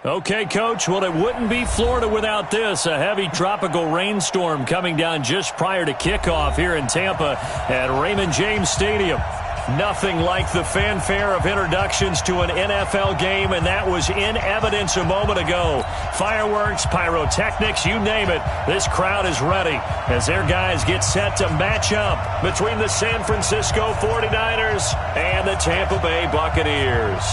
Okay, Coach. Well, it wouldn't be Florida without this. A heavy tropical rainstorm coming down just prior to kickoff here in Tampa at Raymond James Stadium. Nothing like the fanfare of introductions to an NFL game, and that was in evidence a moment ago. Fireworks, pyrotechnics, you name it. This crowd is ready as their guys get set to match up between the San Francisco 49ers and the Tampa Bay Buccaneers.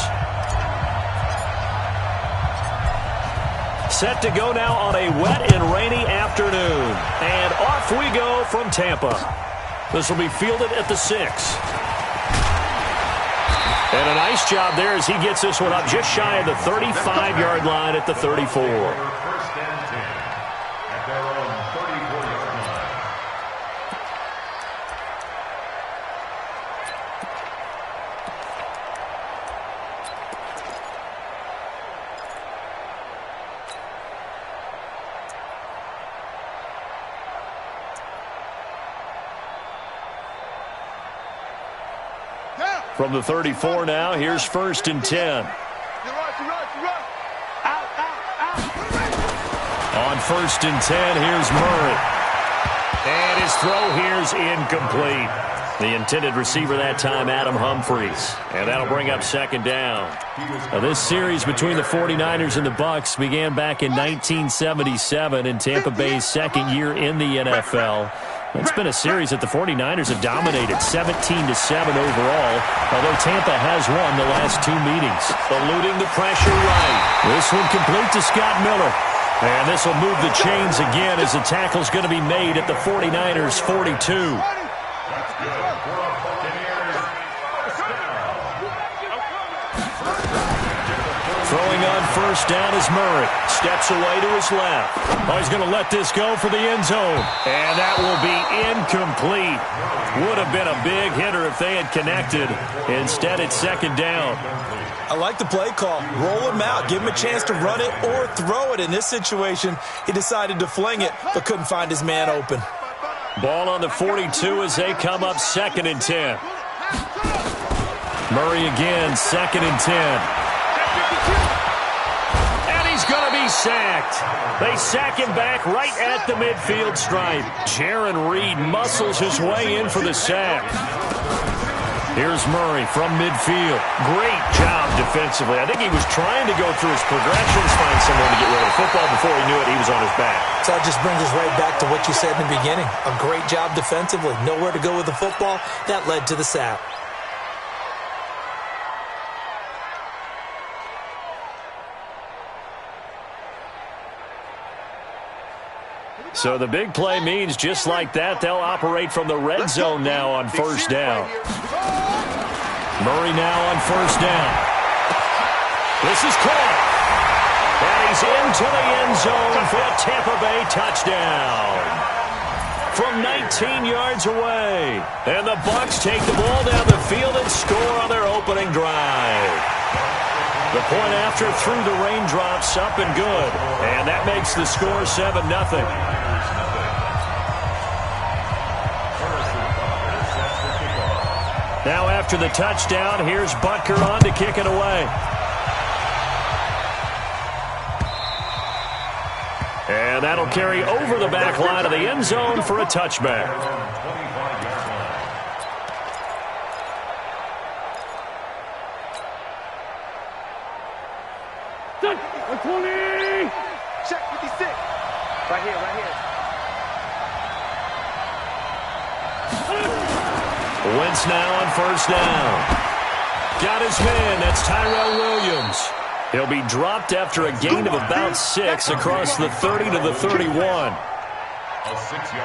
Set to go now on a wet and rainy afternoon. And off we go from Tampa. This will be fielded at the 6. And a nice job there as he gets this one up just shy of the 35-yard line at the 34. From the 34 now, here's 1st and 10. On 1st and 10, here's Murray. And his throw here's incomplete. The intended receiver that time, Adam Humphries. And that'll bring up 2nd down. Now, this series between the 49ers and the Bucs began back in 1977 in Tampa Bay's 2nd year in the NFL. It's been a series that the 49ers have dominated, 17-7 overall, although Tampa has won the last 2 meetings. Eluding the pressure right. This one complete to Scott Miller. And this will move the chains again as the tackle's going to be made at the 49ers' 42. Throwing on 1st down is Murray. Steps away to his left. Oh, he's going to let this go for the end zone. And that will be incomplete. Would have been a big hitter if they had connected. Instead, it's 2nd down. I like the play call. Roll him out. Give him a chance to run it or throw it. In this situation, he decided to fling it, but couldn't find his man open. Ball on the 42 as they come up 2nd and 10. Murray again, 2nd and 10. And he's going to be sacked. They sack him back right at the midfield stripe. Jaron Reed muscles his way in for the sack. Here's Murray from midfield. Great job defensively. I think he was trying to go through his progressions, find someone to get rid of the football. Before he knew it, he was on his back. So that just brings us right back to what you said in the beginning. A great job defensively. Nowhere to go with the football. That led to the sack. So the big play means just like that, they'll operate from the red zone now on 1st down. Murray now on 1st down. This is caught. And he's into the end zone for a Tampa Bay touchdown. From 19 yards away. And the Bucs take the ball down the field and score on their opening drive. The point after through the raindrops, up and good. And that makes the score 7-0. Now after the touchdown, here's Butker on to kick it away. And that'll carry over the back line of the end zone for a touchback. Check 56. Right here, right here. Wentz now on 1st down. Got his man. That's Tyrell Williams. He'll be dropped after a gain of about 6 across the 30 to the 31.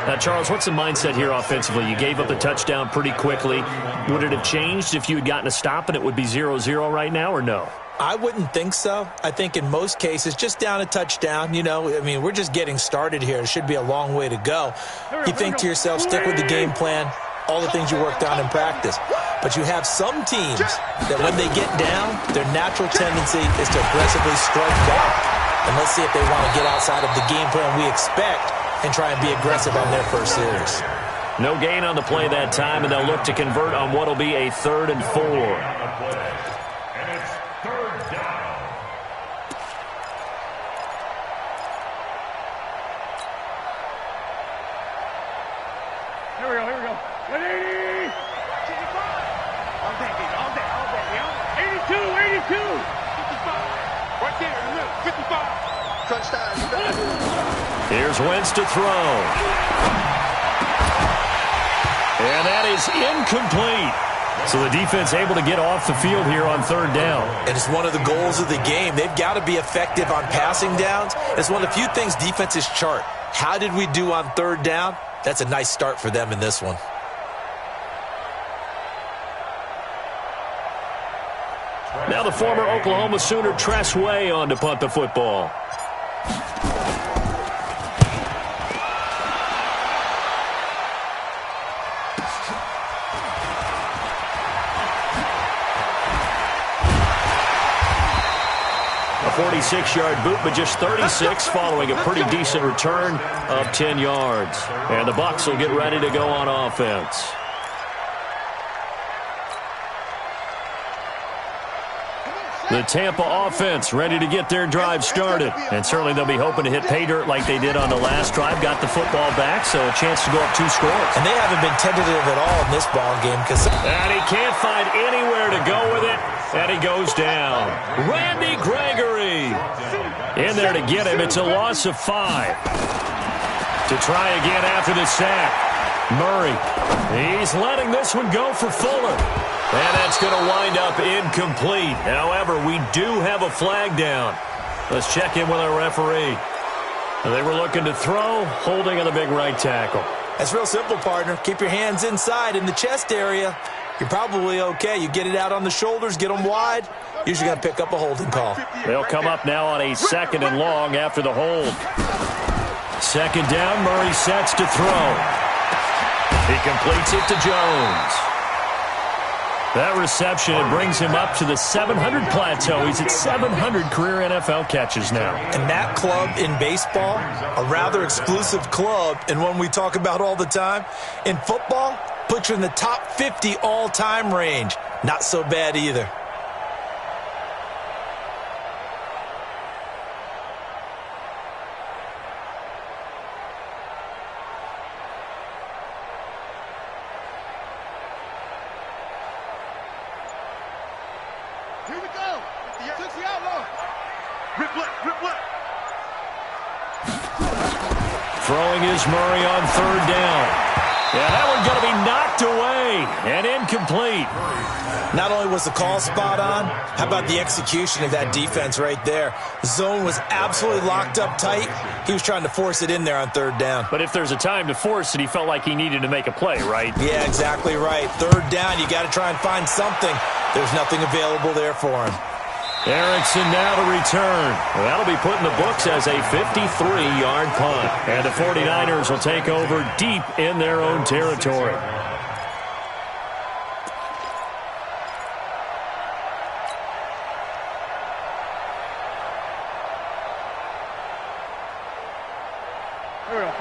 Now, Charles, what's the mindset here offensively? You gave up the touchdown pretty quickly. Would it have changed if you had gotten a stop and it would be 0-0 right now, or no? I wouldn't think so. I think in most cases, just down a touchdown, you know, I mean, we're just getting started here. It should be a long way to go. You think to yourself, stick with the game plan, all the things you worked on in practice. But you have some teams that when they get down, their natural tendency is to aggressively strike back. And let's see if they want to get outside of the game plan we expect and try and be aggressive on their first series. No gain on the play that time, and they'll look to convert on what will be a 3rd and 4. 180. All day, baby. All day. All day. 82. 82. 55. Right there in the middle. 55. Crunch time. Here's Wentz to throw. And that is incomplete. So the defense able to get off the field here on third down. And it's one of the goals of the game. They've got to be effective on passing downs. It's one of the few things defenses chart. How did we do on third down? That's a nice start for them in this one. Now the former Oklahoma Sooner Tress Way on to punt the football. A 46-yard boot, but just 36 following a pretty decent return of 10 yards. And the Bucs will get ready to go on offense. The Tampa offense ready to get their drive started. And certainly they'll be hoping to hit pay dirt like they did on the last drive. Got the football back, so a chance to go up 2 scores. And they haven't been tentative at all in this ball game. And he can't find anywhere to go with it. And he goes down. Randy Gregory in there to get him. It's a loss of 5. To try again after the sack. Murray. He's letting this one go for Fuller. And that's going to wind up incomplete. However, we do have a flag down. Let's check in with our referee. They were looking to throw, holding on the big right tackle. That's real simple, partner. Keep your hands inside in the chest area. You're probably okay. You get it out on the shoulders, get them wide. Usually going to pick up a holding call. They'll come up now on a 2nd and long after the hold. 2nd down, Murray sets to throw. He completes it to Jones. That reception brings him up to the 700 plateau. He's at 700 career NFL catches now. And that club in baseball, a rather exclusive club and one we talk about all the time. In football, puts you in the top 50 all-time range. Not so bad either. Here we go. Took the outlaw. Rip left. Throwing is Murray on 3rd down. Yeah, that one's going to be knocked away and incomplete. Not only was the call spot on, how about the execution of that defense right there? The zone was absolutely locked up tight. He was trying to force it in there on 3rd down. But if there's a time to force it, he felt like he needed to make a play, right? Yeah, exactly right. 3rd down, you got to try and find something. There's nothing available there for him. Erickson now to return. Well, that'll be put in the books as a 53-yard punt. And the 49ers will take over deep in their own territory.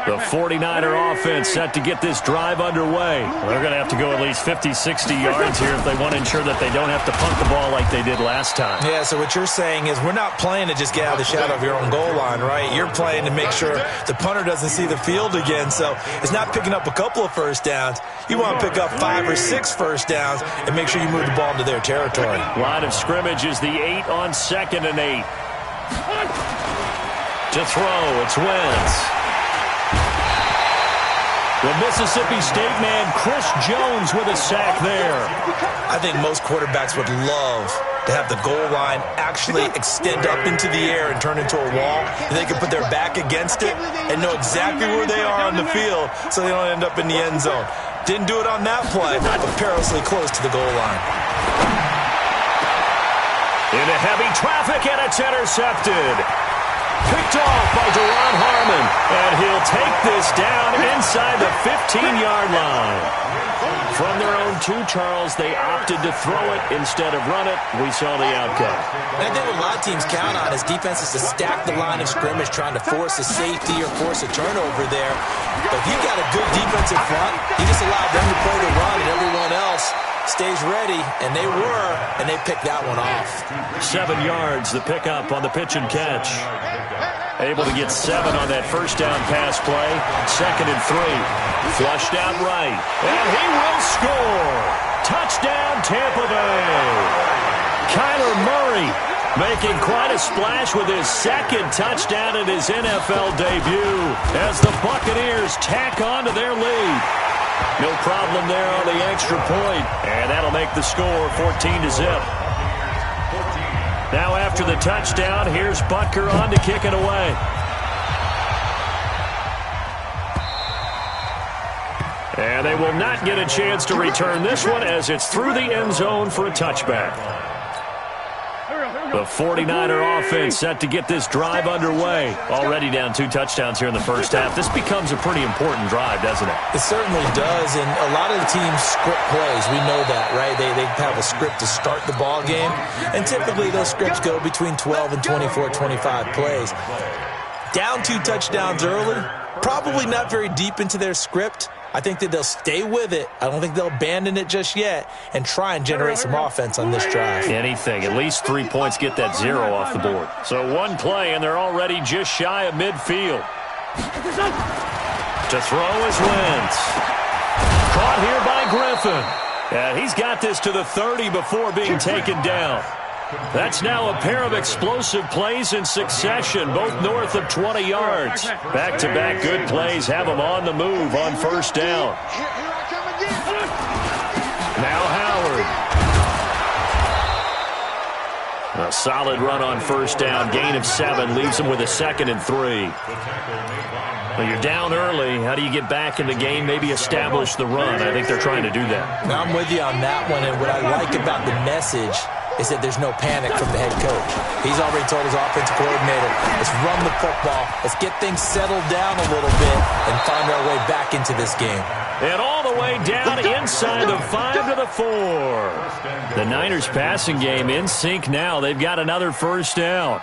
The 49er offense set to get this drive underway. They're going to have to go at least 50, 60 yards here if they want to ensure that they don't have to punt the ball like they did last time. Yeah, so what you're saying is we're not playing to just get out of the shadow of your own goal line, right? You're playing to make sure the punter doesn't see the field again. So it's not picking up a couple of first downs. You want to pick up 5 or 6 first downs and make sure you move the ball into their territory. Line of scrimmage is the 8 on 2nd and 8. To throw, it's Wentz. The Mississippi State man, Chris Jones, with a sack there. I think most quarterbacks would love to have the goal line actually extend up into the air and turn into a wall. And they can put their back against it and know exactly where they are on the field so they don't end up in the end zone. Didn't do it on that play, but perilously close to the goal line. Into heavy traffic, and it's intercepted. Picked off by Duron Harmon, and he'll take this down inside the 15-yard line. From their own 2, Charles, they opted to throw it instead of run it. We saw the outcome. And I think what a lot of teams count on is defenses to stack the line of scrimmage, trying to force a safety or force a turnover there. But if you got a good defensive front, you just allow them to play the run and everyone else stays ready, and they were, and they picked that one off. 7 yards, the pickup on the pitch and catch. Able to get 7 on that first down pass play. 2nd and 3. Flushed out right. And he will score. Touchdown, Tampa Bay. Kyler Murray making quite a splash with his 2nd touchdown in his NFL debut as the Buccaneers tack on to their lead. No problem there on the extra point, and that'll make the score 14-0. Now after the touchdown, here's Butker on to kick it away. And they will not get a chance to return this one as it's through the end zone for a touchback. The 49er offense set to get this drive underway. Already down 2 touchdowns here in the first half. This becomes a pretty important drive, doesn't it? It certainly does, and a lot of the teams script plays. We know that, right? They have a script to start the ball game, and typically those scripts go between 12 and 24, 25 plays. Down 2 touchdowns early, probably not very deep into their script. I think that they'll stay with it. I don't think they'll abandon it just yet and try and generate some offense on this drive. Anything. At least 3 points get that 0 off the board. So 1 play, and they're already just shy of midfield. To throw is Wentz. Caught here by Griffin. And he's got this to the 30 before being taken down. That's now a pair of explosive plays in succession, both north of 20 yards. Back-to-back good plays have them on the move on first down. Now Howard. A solid run on first down. Gain of 7 leaves them with a 2nd and 3. Well, you're down early. How do you get back in the game? Maybe establish the run. I think they're trying to do that. Now, I'm with you on that one, and what I like about the message is that there's no panic from the head coach. He's already told his offensive coordinator, let's run the football, let's get things settled down a little bit and find our way back into this game. And all the way down inside the 5 to the 4. The Niners passing game in sync now. They've got another first down.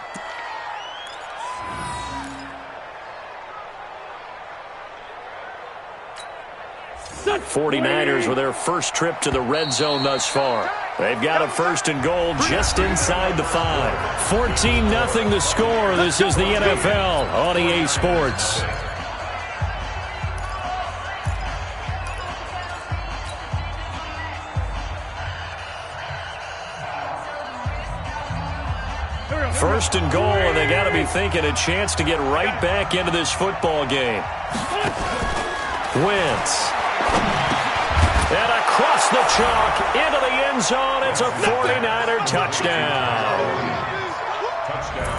The 49ers with their first trip to the red zone thus far. They've got a 1st and goal just inside the 5. 14-0 the score. This is the NFL on EA Sports. First and goal, and they got to be thinking a chance to get right back into this football game. Wentz. And across the chalk into the end zone. It's a 49er touchdown.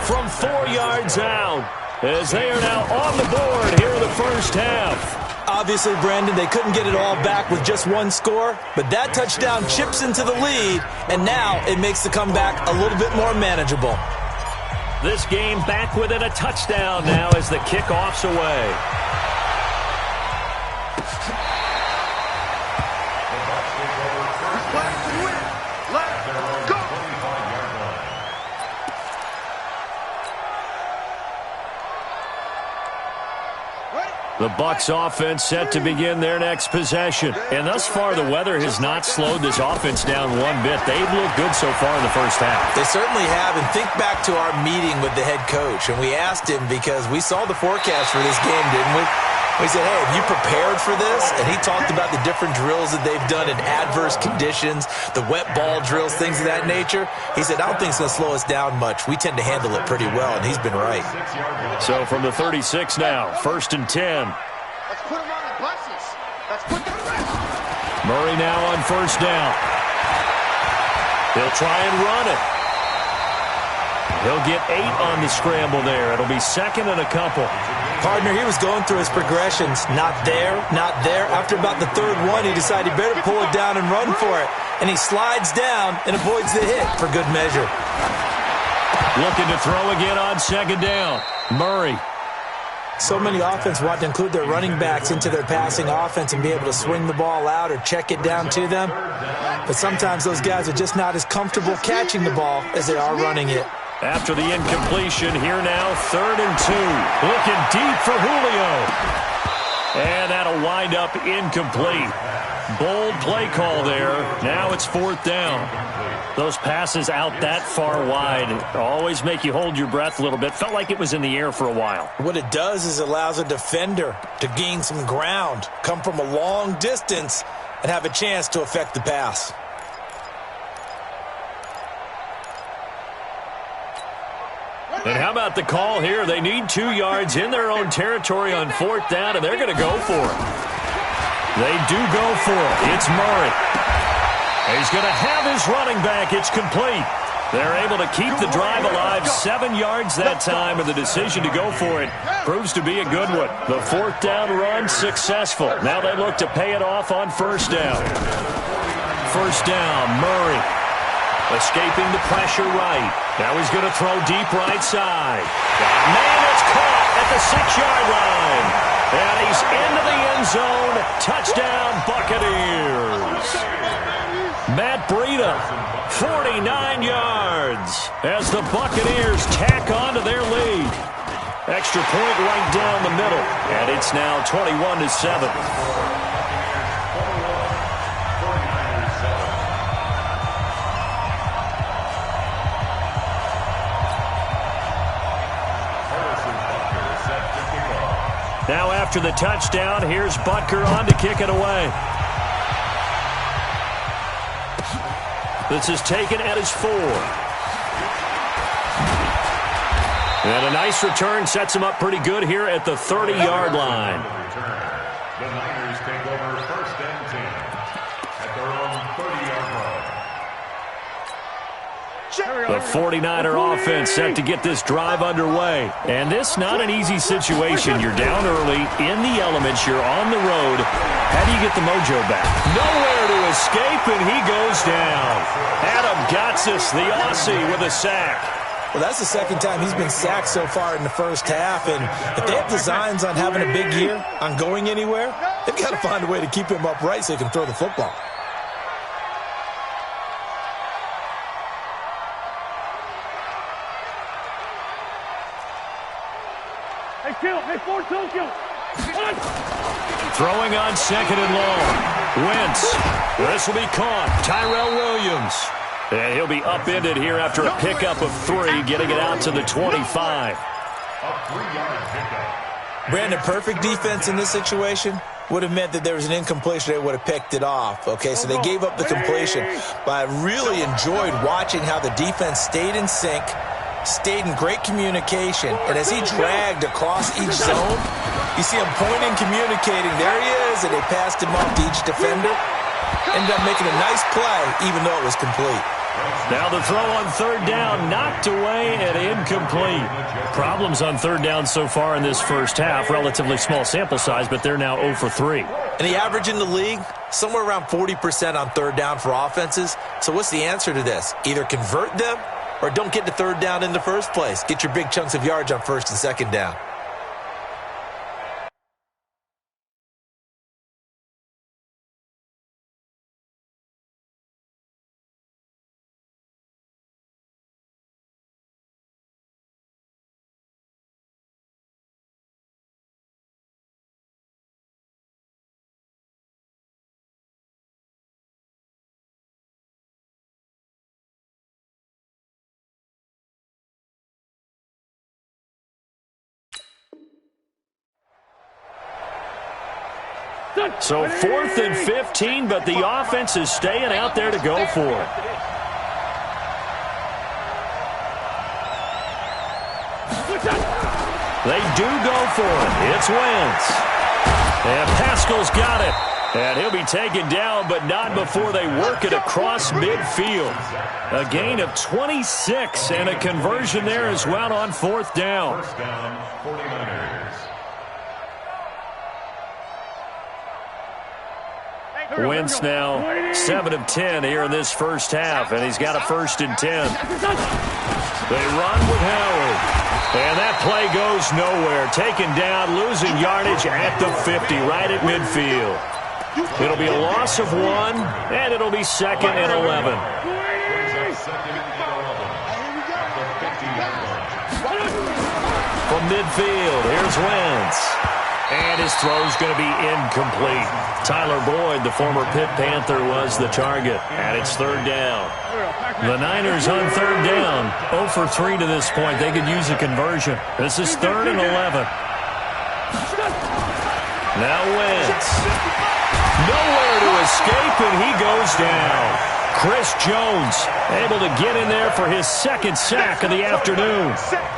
From 4 yards out, as they are now on the board here in the first half. Obviously, Brandon, they couldn't get it all back with just 1 score, but that touchdown chips into the lead, and now it makes the comeback a little bit more manageable. This game back within a touchdown now as the kickoff's away. The Bucs offense set to begin their next possession. And thus far, the weather has not slowed this offense down one bit. They've looked good so far in the first half. They certainly have. And think back to our meeting with the head coach. And we asked him because we saw the forecast for this game, didn't we? We said, hey, have you prepared for this? And he talked about the different drills that they've done in adverse conditions, the wet ball drills, things of that nature. He said, I don't think it's going to slow us down much. We tend to handle it pretty well, and he's been right. So from the 36 now, 1st and 10. Let's put them on the buses. Let's put them on. Murray now on first down. He'll try and run it. He'll get 8 on the scramble there. It'll be 2nd and a couple. Partner, he was going through his progressions. Not there, not there. After about the 3rd one, he decided he better pull it down and run for it. And he slides down and avoids the hit for good measure. Looking to throw again on 2nd down. Murray. So many offense want to include their running backs into their passing offense and be able to swing the ball out or check it down to them. But sometimes those guys are just not as comfortable catching the ball as they are running it. After the incompletion, here now, 3rd and 2. Looking deep for Julio. And that'll wind up incomplete. Bold play call there. Now it's 4th down. Those passes out that far wide always make you hold your breath a little bit. Felt like it was in the air for a while. What it does is allows a defender to gain some ground, come from a long distance, and have a chance to affect the pass. And how about the call here? They need 2 yards in their own territory on 4th down, and they're going to go for it. They do go for it. It's Murray. He's going to have his running back. It's complete. They're able to keep the drive alive. 7 yards that time, and the decision to go for it proves to be a good one. The 4th down run successful. Now they look to pay it off on 1st down. 1st down, Murray. Escaping the pressure right. Now he's going to throw deep right side. Man, it's caught at the 6-yard line. And he's into the end zone. Touchdown, Buccaneers. Matt Breida, 49 yards as the Buccaneers tack on to their lead. Extra point right down the middle. And it's now 21-7. Now after the touchdown, here's Butker on to kick it away. This is taken at his 4. And a nice return sets him up pretty good here at the 30-yard line. The Niners take over 1st and 10 at their own 30-yard line. The 49er offense set to get this drive underway. And this not an easy situation. You're down early, in the elements, you're on the road. How do you get the mojo back? Nowhere to escape, and he goes down. Adam Gotsis, the Aussie, with a sack. Well, that's the 2nd time he's been sacked so far in the 1st half. And if they have designs on having a big year, on going anywhere, they've got to find a way to keep him upright so he can throw the football. Throwing on 2nd and long. Wentz. This will be caught. Tyrell Williams. And he'll be upended here after a pickup of 3, getting it out to the 25. A 3-yard pickup. Brandon, perfect defense in this situation would have meant that there was an incompletion. They would have picked it off. Okay, so they gave up the completion. But I really enjoyed watching how the defense stayed in sync, stayed in great communication, and as he dragged across each zone, you see him pointing, communicating. There he is, and they passed him off to each defender. Ended up making a nice play, even though it was complete. Now the throw on 3rd down, knocked away and incomplete. Problems on 3rd down so far in this 1st half. Relatively small sample size, but they're now 0 for 3. And the average in the league, somewhere around 40% on 3rd down for offenses. So what's the answer to this? Either convert them or don't get to 3rd down in the first place. Get your big chunks of yards on 1st and 2nd down. So 4th and 15, but the offense is staying out there to go for it. They do go for it. It's Wentz. And Pascal's got it. And he'll be taken down, but not before they work it across midfield. A gain of 26 and a conversion there as well on 4th down. 1st down, 49ers. Wentz now 7 of 10 here in this 1st half, and he's got a 1st and 10. They run with Howard, and that play goes nowhere. Taken down, losing yardage at the 50, right at midfield. It'll be a loss of 1, and it'll be 2nd and 11. From midfield, here's Wentz. And his throw's going to be incomplete. Tyler Boyd, the former Pitt Panther, was the target. And it's third down. The Niners on third down. 0 for 3 to this point. They could use a conversion. This is 3rd and 11. Now Wentz. Nowhere to escape, and he goes down. Chris Jones able to get in there for his second sack of the afternoon.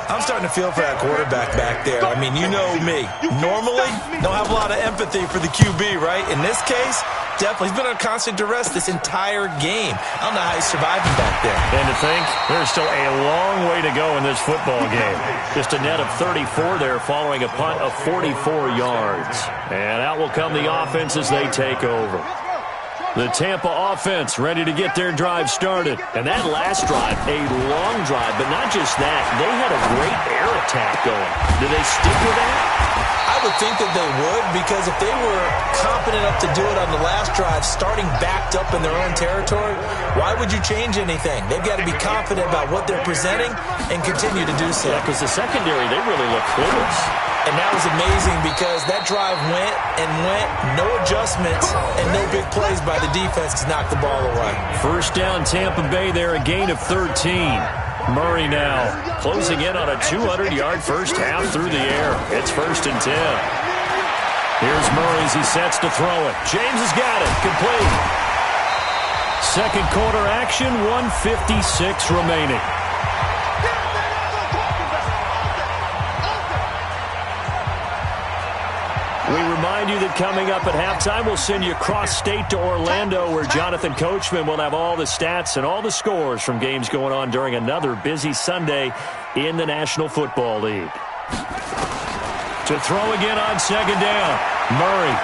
I'm starting to feel for that quarterback back there. I mean, you know me. Normally, don't have a lot of empathy for the QB, right? In this case, definitely. He's been on constant duress this entire game. I don't know how he's surviving back there. And to think, there's still a long way to go in this football game. Just a net of 34 there following a punt of 44 yards. And out will come the offense as they take over. The Tampa offense ready to get their drive started. And that last drive, a long drive, but not just that. They had a great air attack going. Do they stick with that? I would think that they would, because if they were competent enough to do it on the last drive, starting backed up in their own territory, why would you change anything? They've got to be confident about what they're presenting and continue to do so. Yeah, because the secondary, they really look clueless. And that was amazing because that drive went and went, no adjustments, and no big plays by the defense to knock the ball away. First down, Tampa Bay there, a gain of 13. Murray now closing in on a 200-yard first half through the air. It's 1st and 10. Here's Murray as he sets to throw it. James has got it, complete. Second quarter action, 1:56 remaining. We remind you that coming up at halftime, we'll send you cross-state to Orlando, where Jonathan Coachman will have all the stats and all the scores from games going on during another busy Sunday in the National Football League. To throw again on second down, Murray.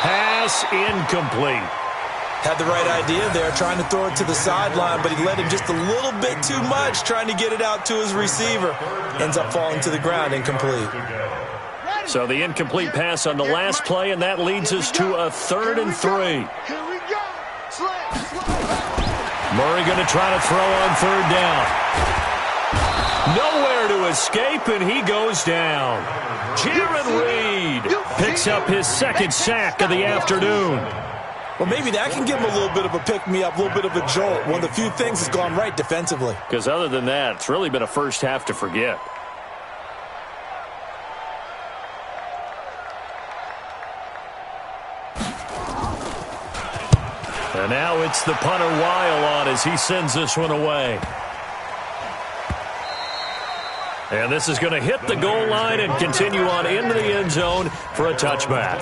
Pass incomplete. Had the right idea there, trying to throw it to the sideline, but he led him just a little bit too much, trying to get it out to his receiver. Ends up falling to the ground, incomplete. So the incomplete pass on the last play, and that leads us to a 3rd and 3. Murray going to try to throw on third down. Nowhere to escape, and he goes down. Jaron Reed picks up his second sack of the afternoon. Well, maybe that can give him a little bit of a pick-me-up, a little bit of a jolt. One of the few things that's gone right defensively. Because other than that, it's really been a first half to forget. And now it's the punter Weil on as he sends this one away. And this is going to hit the goal line and continue on into the end zone for a touchback.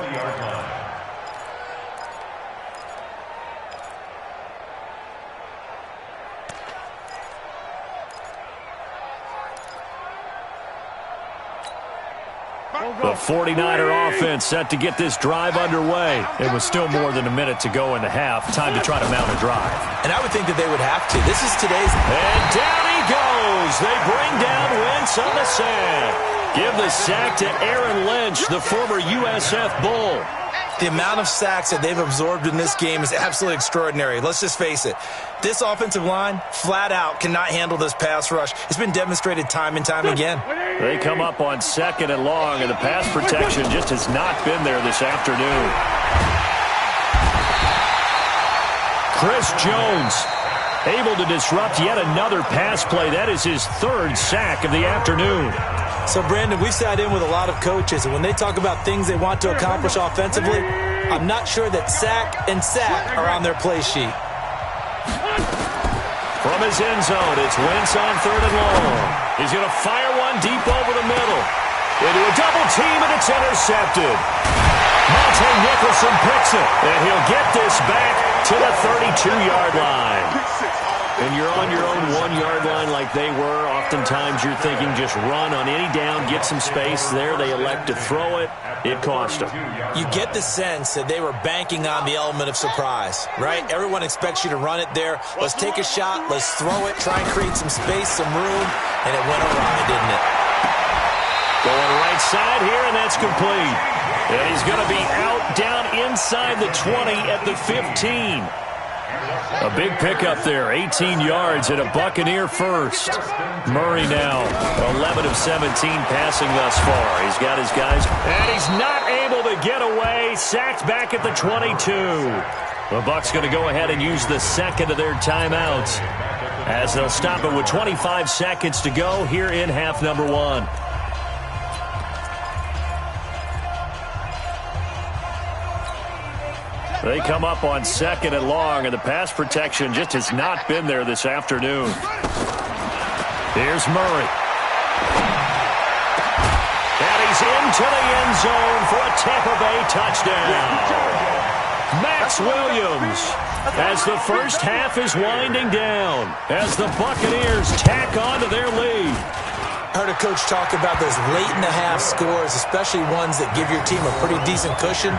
The 49er offense set to get this drive underway. It was still more than a minute to go in the half. Time to try to mount a drive. And I would think that they would have to. This is today's... And down he goes. They bring down Wentz on the sack. Give the sack to Aaron Lynch, the former USF Bull. The amount of sacks that they've absorbed in this game is absolutely extraordinary. Let's just face it. This offensive line, flat out, cannot handle this pass rush. It's been demonstrated time and time again. They come up on 2nd and long, and the pass protection just has not been there this afternoon. Chris Jones able to disrupt yet another pass play. That is his 3rd sack of the afternoon. So, Brandon, we've sat in with a lot of coaches, and when they talk about things they want to accomplish offensively, I'm not sure that sack and sack are on their play sheet. From his end zone, it's Wentz on 3rd and long. He's going to fire one deep over the middle. Into a double team, and it's intercepted. Monte Nicholson picks it, and he'll get this back to the 32-yard line. And you're on your own 1-yard line like they were. Oftentimes you're thinking just run on any down, get some space. There they elect to throw it. It cost them. You get the sense that they were banking on the element of surprise, right? Everyone expects you to run it there. Let's take a shot. Let's throw it. Try and create some space, some room. And it went awry, didn't it? Going right side here, and that's complete. And he's going to be out down inside the 20 at the 15. A big pickup there, 18 yards and a Buccaneer first. Murray now, 11 of 17 passing thus far. He's got his guys, and he's not able to get away. Sacked back at the 22. The Bucs going to go ahead and use the second of their timeouts as they'll stop it with 25 seconds to go here in half number one. They come up on second and long, and the pass protection just has not been there this afternoon. Here's Murray. And he's into the end zone for a Tampa Bay touchdown. Max Williams, as the first half is winding down, as the Buccaneers tack on to their lead. I heard a coach talk about those late-in-the-half scores, especially ones that give your team a pretty decent cushion.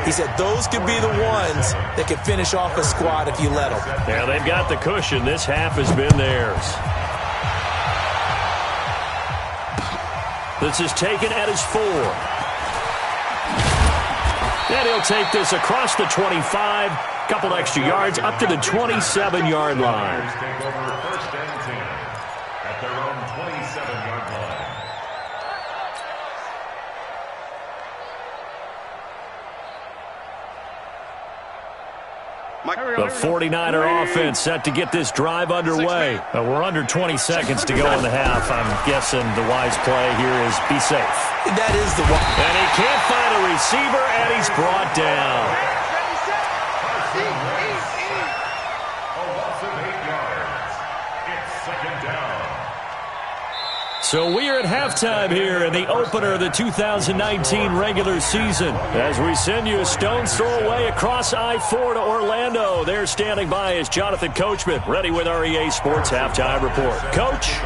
He said those could be the ones that could finish off a squad if you let them. Yeah, they've got the cushion. This half has been theirs. This is taken at his 4. And he'll take this across the 25. Couple extra yards up to the 27-yard line. Take over first and 10 at their own 27-yard line. The 49er offense set to get this drive underway. We're under 20 seconds to go in the half. I'm guessing the wise play here is be safe. That is the one. And he can't find a receiver, and he's brought down. A loss of 8 yards. It's second down. So we are at halftime here in the opener of the 2019 regular season. As we send you a stone's throw away across I-4 to Orlando. There standing by is Jonathan Coachman, ready with our EA Sports Halftime Report. Coach,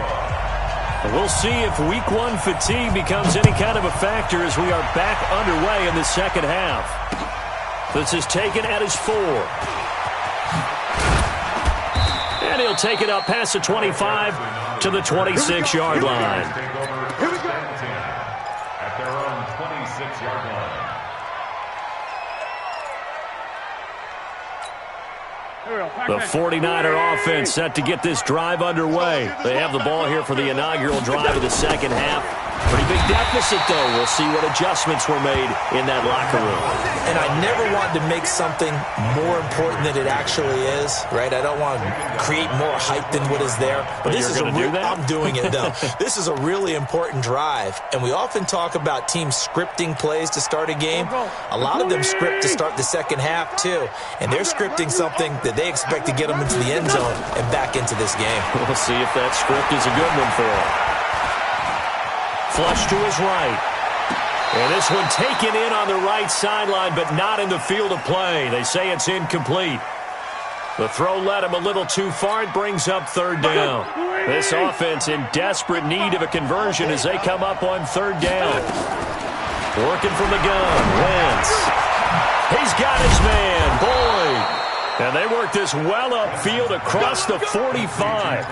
we'll see if week one fatigue becomes any kind of a factor as we are back underway in the second half. This is taken at his 4. And he'll take it up past the 25 to the 26-yard line. Take over first and 10 at their own 26-yard line. The 49er offense set to get this drive underway. They have the ball here for the inaugural drive of the second half. Pretty big deficit, though. We'll see what adjustments were made in that locker room. And I never want to make something more important than it actually is, right? I don't want to create more hype than what is there. But this is you're going to do that? I'm doing it, though. This is a really important drive. And we often talk about teams scripting plays to start a game. A lot of them script to start the second half, too. And they're scripting something that they expect to get them into the end zone and back into this game. We'll see if that script is a good one for them. Flush to his right. And this one taken in on the right sideline, but not in the field of play. They say it's incomplete. The throw led him a little too far. It brings up third down. This offense in desperate need of a conversion as they come up on third down. Working from the gun. Wentz. He's got his man, Boyd. And they work this well upfield across the 45.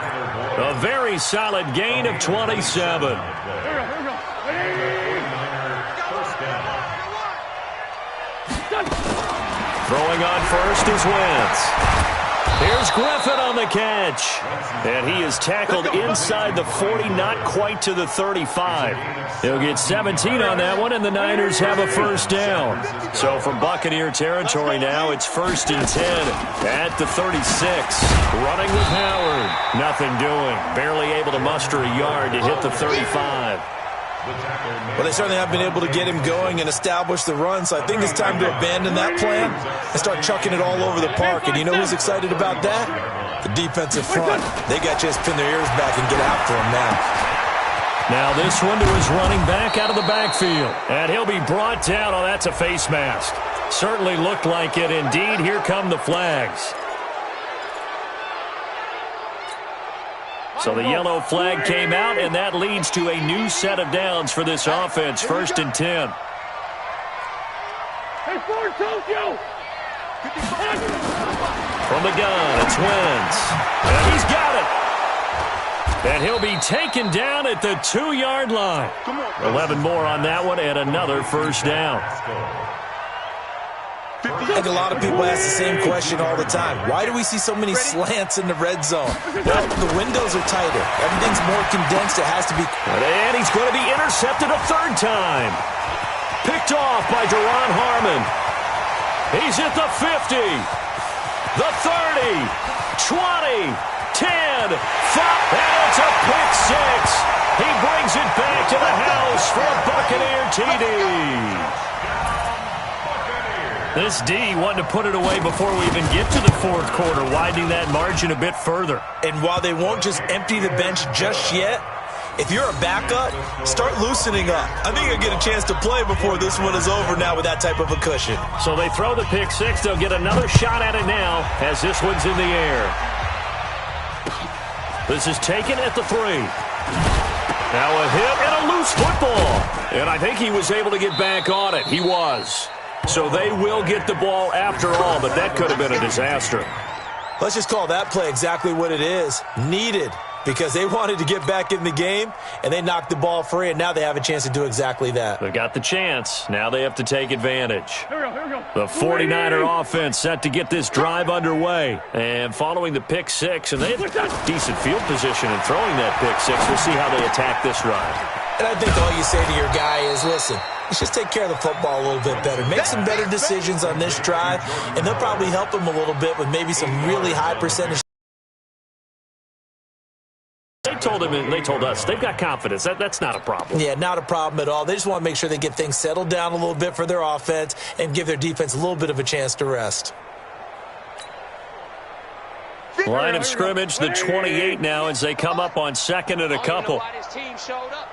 A very solid gain of 27. Throwing on first is Wentz. Here's Griffin on the catch. And he is tackled inside the 40, not quite to the 35. He'll get 17 on that one, and the Niners have a first down. So from Buccaneer territory now, it's 1st and 10 at the 36. Running with Howard. Nothing doing. Barely able to muster a yard to hit the 35. Well, they certainly have been able to get him going and establish the run, so I think it's time to abandon that plan and start chucking it all over the park. And you know who's excited about that? The defensive front. They got to just pin their ears back and get after him now. Now this one to his running back out of the backfield. And he'll be brought down. Oh, that's a face mask. Certainly looked like it. Indeed, here come the flags. So the yellow flag came out, and that leads to a new set of downs for this offense. 1st and 10. From the gun, it's Wentz. And he's got it. And he'll be taken down at the 2-yard line. 11 more on that one, and another first down. I think a lot of people ask the same question all the time. Why do we see so many slants in the red zone? Well, the windows are tighter. Everything's more condensed. It has to be. And he's going to be intercepted a third time. Picked off by Duron Harmon. He's at the 50, the 30, 20, 10, 5, and it's a pick six. He brings it back to the house for a Buccaneer TD. This D wanting to put it away before we even get to the fourth quarter, widening that margin a bit further. And while they won't just empty the bench just yet, if you're a backup, start loosening up. I think you'll get a chance to play before this one is over now with that type of a cushion. So they throw the pick six. They'll get another shot at it now as this one's in the air. This is taken at the 3. Now a hit and a loose football. And I think he was able to get back on it. He was. So they will get the ball after all, but that could have been a disaster. Let's just call that play exactly what it is. Needed. Because they wanted to get back in the game, and they knocked the ball free, and now they have a chance to do exactly that. They've got the chance. Now they have to take advantage. The 49er offense set to get this drive underway. And following the pick six, and they've got decent field position in throwing that pick six. We'll see how they attack this drive. And I think all you say to your guy is, listen, let's just take care of the football a little bit better. Make some better decisions on this drive, and they'll probably help him a little bit with maybe some really high percentage. They told him and they told us they've got confidence. That's not a problem. Yeah, not a problem at all. They just want to make sure they get things settled down a little bit for their offense and give their defense a little bit of a chance to rest. Line of scrimmage, the 28 now as they come up on second and a couple. His team showed up.